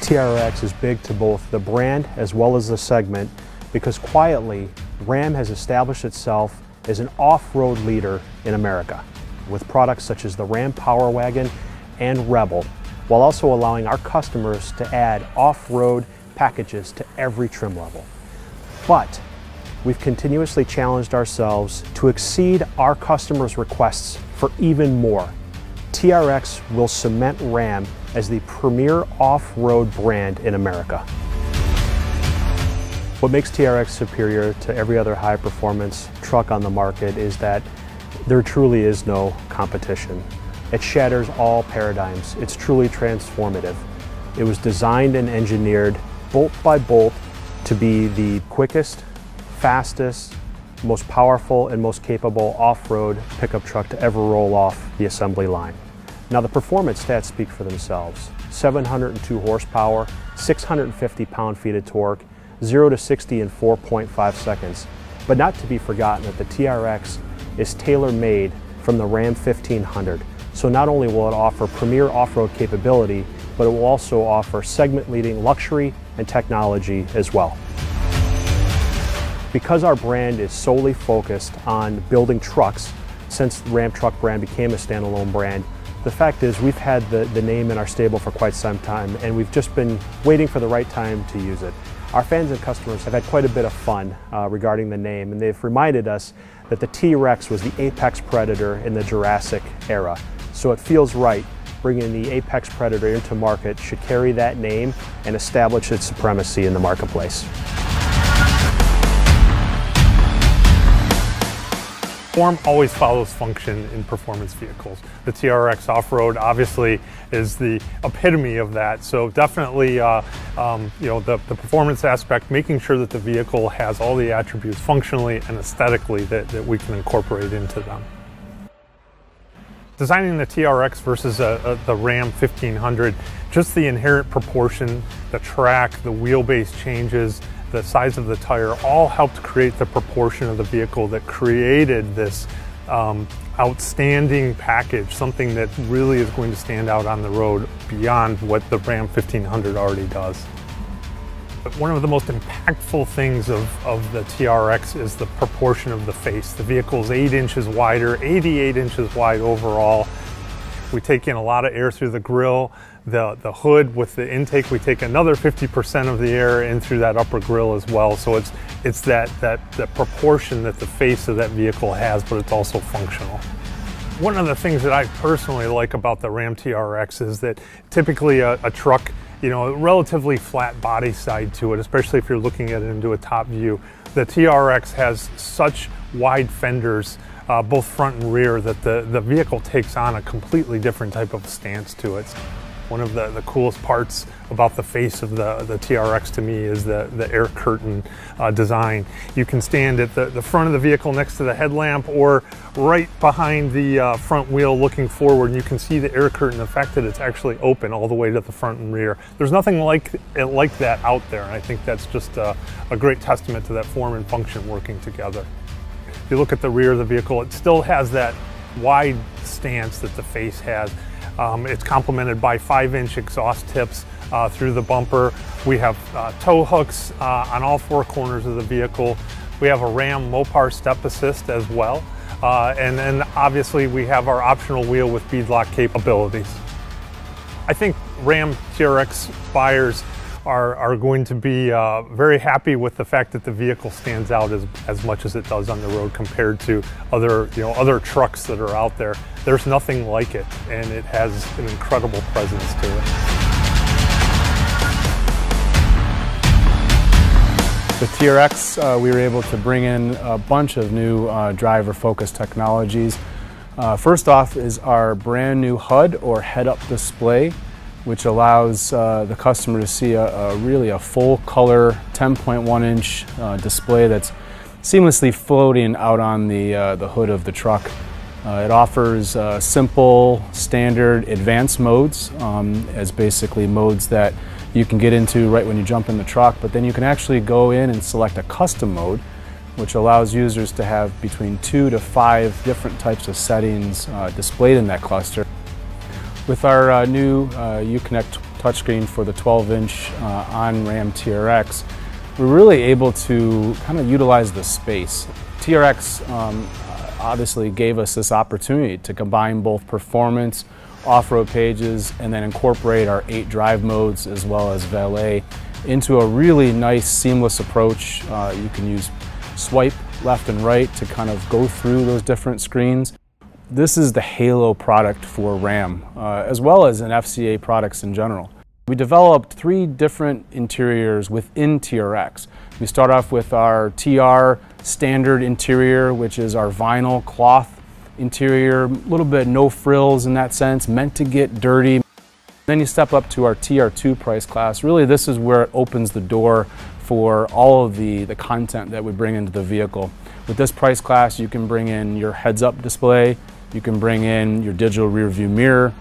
TRX is big to both the brand as well as the segment because quietly, Ram has established itself as an off-road leader in America with products such as the Ram Power Wagon and Rebel, while also allowing our customers to add off-road packages to every trim level. But we've continuously challenged ourselves to exceed our customers' requests for even more. TRX will cement Ram as the premier off-road brand in America. What makes TRX superior to every other high-performance truck on the market is that there truly is no competition. It shatters all paradigms. It's truly transformative. It was designed and engineered bolt by bolt to be the quickest, fastest, most powerful, and most capable off-road pickup truck to ever roll off the assembly line. Now the performance stats speak for themselves. 702 horsepower, 650 pound-feet of torque, 0 to 60 in 4.5 seconds. But not to be forgotten that the TRX is tailor-made from the Ram 1500. So not only will it offer premier off-road capability, but it will also offer segment-leading luxury and technology as well. Because our brand is solely focused on building trucks, since the Ram truck brand became a standalone brand, the fact is we've had the name in our stable for quite some time, and we've just been waiting for the right time to use it. Our fans and customers have had quite a bit of fun regarding the name, and they've reminded us that the T-Rex was the apex predator in the Jurassic era. So it feels right bringing the apex predator into market should carry that name and establish its supremacy in the marketplace. Form always follows function in performance vehicles. The TRX off-road obviously is the epitome of that. So definitely, the performance aspect, making sure that the vehicle has all the attributes functionally and aesthetically that we can incorporate into them. Designing the TRX versus the Ram 1500, just the inherent proportion, the track, the wheelbase changes, the size of the tire, all helped create the proportion of the vehicle that created this outstanding package, something that really is going to stand out on the road beyond what the Ram 1500 already does. But one of the most impactful things of the TRX is the proportion of the face. The vehicle is 8 inches wider, 88 inches wide overall. We take in a lot of air through the grille. The hood with the intake, we take another 50% of the air in through that upper grille as well. So it's that proportion that the face of that vehicle has, but it's also functional. One of the things that I personally like about the Ram TRX is that typically a truck, a relatively flat body side to it, especially if you're looking at it into a top view. The TRX has such wide fenders, both front and rear, that the vehicle takes on a completely different type of stance to it. One of the coolest parts about the face of the TRX to me is the air curtain design. You can stand at the front of the vehicle next to the headlamp or right behind the front wheel looking forward, and you can see the air curtain, the fact that it's actually open all the way to the front and rear. There's nothing like that out there, and I think that's just a great testament to that form and function working together. If you look at the rear of the vehicle, it still has that wide stance that the face has. It's complemented by 5-inch exhaust tips through the bumper. We have tow hooks on all 4 corners of the vehicle. We have a Ram Mopar step assist as well. And then obviously we have our optional wheel with beadlock capabilities. I think Ram TRX buyers are going to be very happy with the fact that the vehicle stands out as much as it does on the road compared to other trucks that are out there. There's nothing like it, and it has an incredible presence to it. The TRX, we were able to bring in a bunch of new driver-focused technologies. First off is our brand new HUD, or head-up display, which allows the customer to see really a full-color 10.1-inch display that's seamlessly floating out on the hood of the truck. It offers simple, standard, advanced modes as basically modes that you can get into right when you jump in the truck, but then you can actually go in and select a custom mode, which allows users to have between 2 to 5 different types of settings displayed in that cluster. With our new Uconnect touchscreen for the 12-inch on Ram TRX, we're really able to kind of utilize the space. TRX obviously gave us this opportunity to combine both performance, off-road pages, and then incorporate our 8 drive modes as well as valet into a really nice seamless approach. You can use swipe left and right to kind of go through those different screens. This is the halo product for Ram, as well as in FCA products in general. We developed 3 different interiors within TRX. We start off with our TR standard interior, which is our vinyl cloth interior, a little bit no frills in that sense, meant to get dirty. Then you step up to our TR2 price class. Really, this is where it opens the door for all of the content that we bring into the vehicle. With this price class, you can bring in your heads-up display, you can bring in your digital rear view mirror,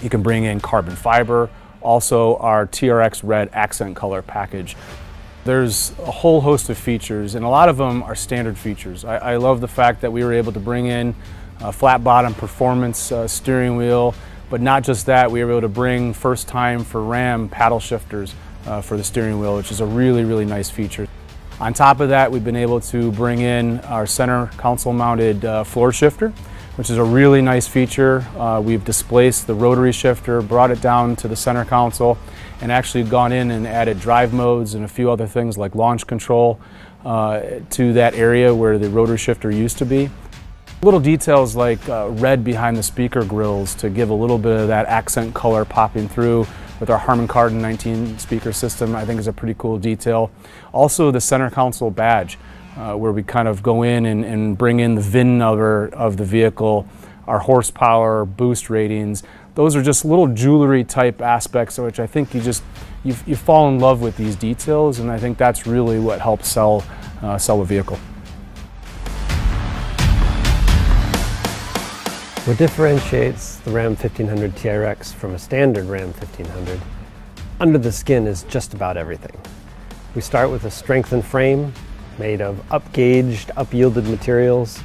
you can bring in carbon fiber, also our TRX red accent color package. There's a whole host of features, and a lot of them are standard features. I love the fact that we were able to bring in a flat bottom performance steering wheel, but not just that, we were able to bring first time for Ram paddle shifters for the steering wheel, which is a really, really nice feature. On top of that, we've been able to bring in our center console mounted floor shifter, which is a really nice feature. We've displaced the rotary shifter, brought it down to the center console, and actually gone in and added drive modes and a few other things like launch control to that area where the rotary shifter used to be. Little details like red behind the speaker grills to give a little bit of that accent color popping through with our Harman Kardon 19 speaker system, I think is a pretty cool detail. Also the center console badge, where we kind of go in and bring in the VIN number of the vehicle, our horsepower, boost ratings. Those are just little jewelry type aspects which I think you fall in love with these details, and I think that's really what helps sell a vehicle. What differentiates the Ram 1500 TRX from a standard Ram 1500 under the skin is just about everything. We start with a strengthened frame made of up-gauged, up-yielded materials,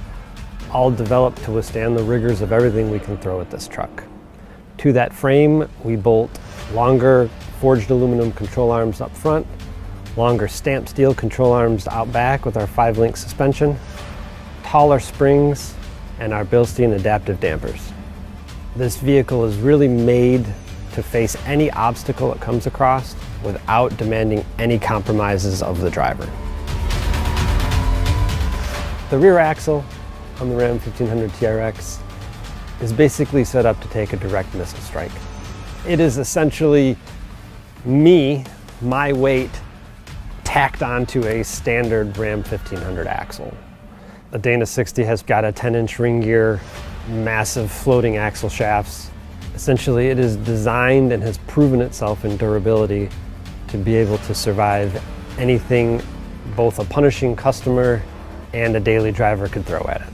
all developed to withstand the rigors of everything we can throw at this truck. To that frame, we bolt longer forged aluminum control arms up front, longer stamped steel control arms out back with our 5-link suspension, taller springs, and our Bilstein adaptive dampers. This vehicle is really made to face any obstacle it comes across without demanding any compromises of the driver. The rear axle on the Ram 1500 TRX is basically set up to take a direct missile strike. It is essentially my weight, tacked onto a standard Ram 1500 axle. The Dana 60 has got a 10-inch ring gear, massive floating axle shafts. Essentially, it is designed and has proven itself in durability to be able to survive anything both a punishing customer and a daily driver could throw at it.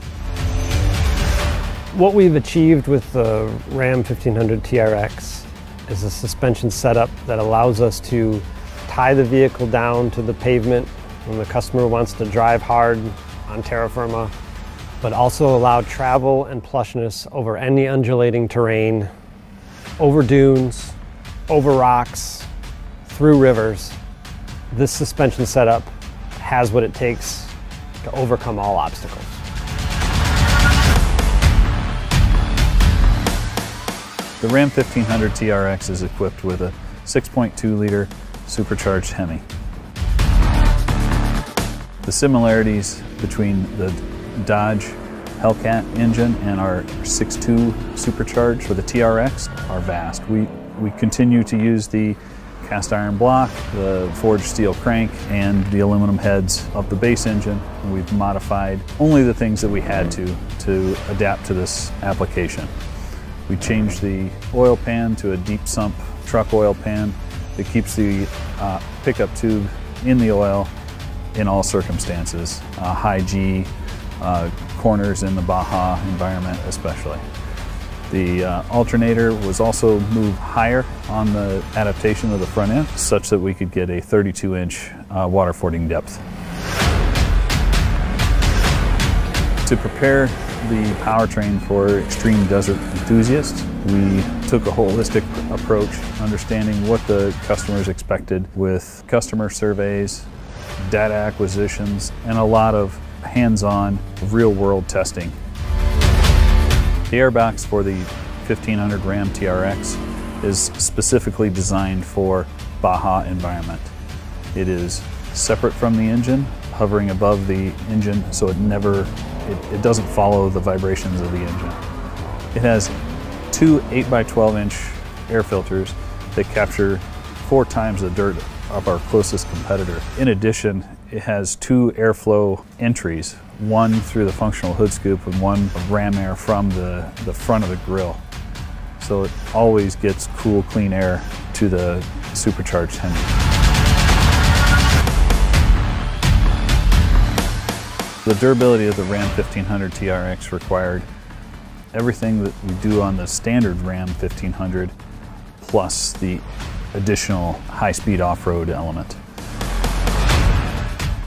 What we've achieved with the Ram 1500 TRX is a suspension setup that allows us to tie the vehicle down to the pavement when the customer wants to drive hard on terra firma, but also allow travel and plushness over any undulating terrain, over dunes, over rocks, through rivers. This suspension setup has what it takes to overcome all obstacles. The Ram 1500 TRX is equipped with a 6.2-liter supercharged Hemi. The similarities between the Dodge Hellcat engine and our 6.2 supercharged for the TRX are vast. We continue to use the cast iron block, the forged steel crank, and the aluminum heads of the base engine. And we've modified only the things that we had to adapt to this application. We changed the oil pan to a deep sump truck oil pan that keeps the pickup tube in the oil in all circumstances, high G, corners in the Baja environment especially. The alternator was also moved higher on the adaptation of the front end such that we could get a 32-inch water fording depth. To prepare the powertrain for extreme desert enthusiasts. We took a holistic approach, understanding what the customers expected with customer surveys, data acquisitions, and a lot of hands-on, real-world testing. The airbox for the 1500 Ram TRX is specifically designed for Baja environment. It is separate from the engine, hovering above the engine, so it doesn't follow the vibrations of the engine. It has two 8x12-inch air filters that capture 4 times the dirt of our closest competitor. In addition, it has 2 airflow entries, one through the functional hood scoop and one of ram air from the front of the grille. So it always gets cool, clean air to the supercharged engine. The durability of the Ram 1500 TRX required everything that we do on the standard Ram 1500 plus the additional high-speed off-road element.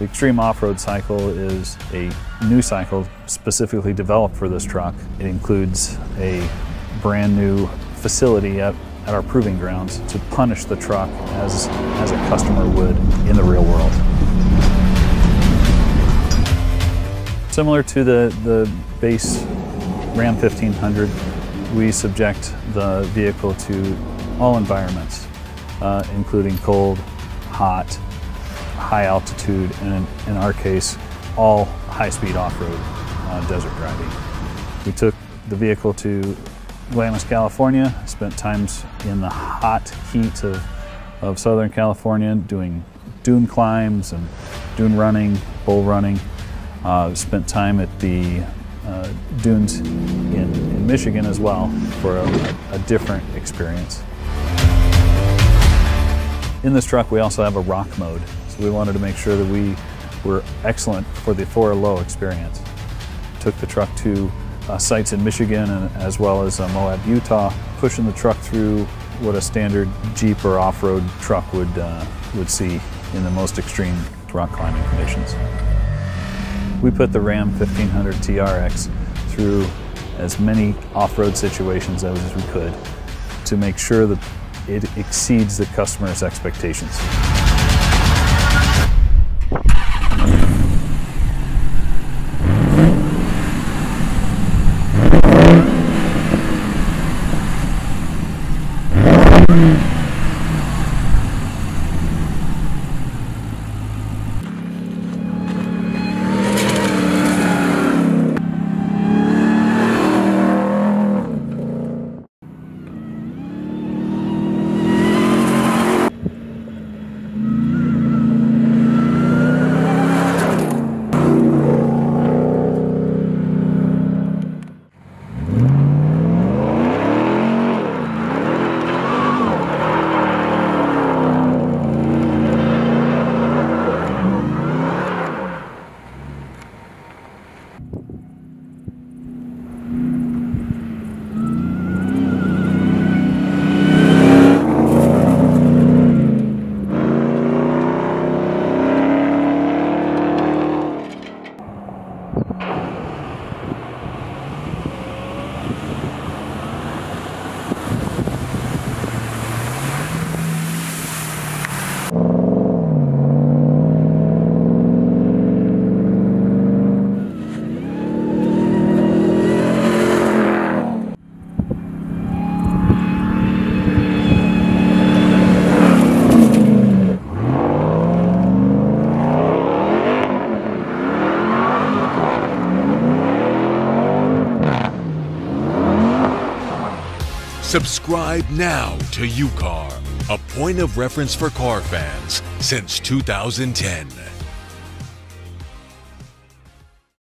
The Extreme Off-Road cycle is a new cycle specifically developed for this truck. It includes a brand new facility at our proving grounds to punish the truck as a customer would in the real world. Similar to the base Ram 1500, we subject the vehicle to all environments, including cold, hot, high altitude, and in our case, all high-speed off-road desert driving. We took the vehicle to Glamis, California, spent times in the hot heat of Southern California doing dune climbs and dune running, bull running. Spent time at the dunes in Michigan as well for a different experience. In this truck we also have a rock mode, so we wanted to make sure that we were excellent for the 4-low experience. Took the truck to sites in Michigan and as well as Moab, Utah, pushing the truck through what a standard Jeep or off-road truck would see in the most extreme rock climbing conditions. We put the Ram 1500 TRX through as many off-road situations as we could to make sure that it exceeds the customer's expectations. Subscribe now to UCar, a point of reference for car fans since 2010.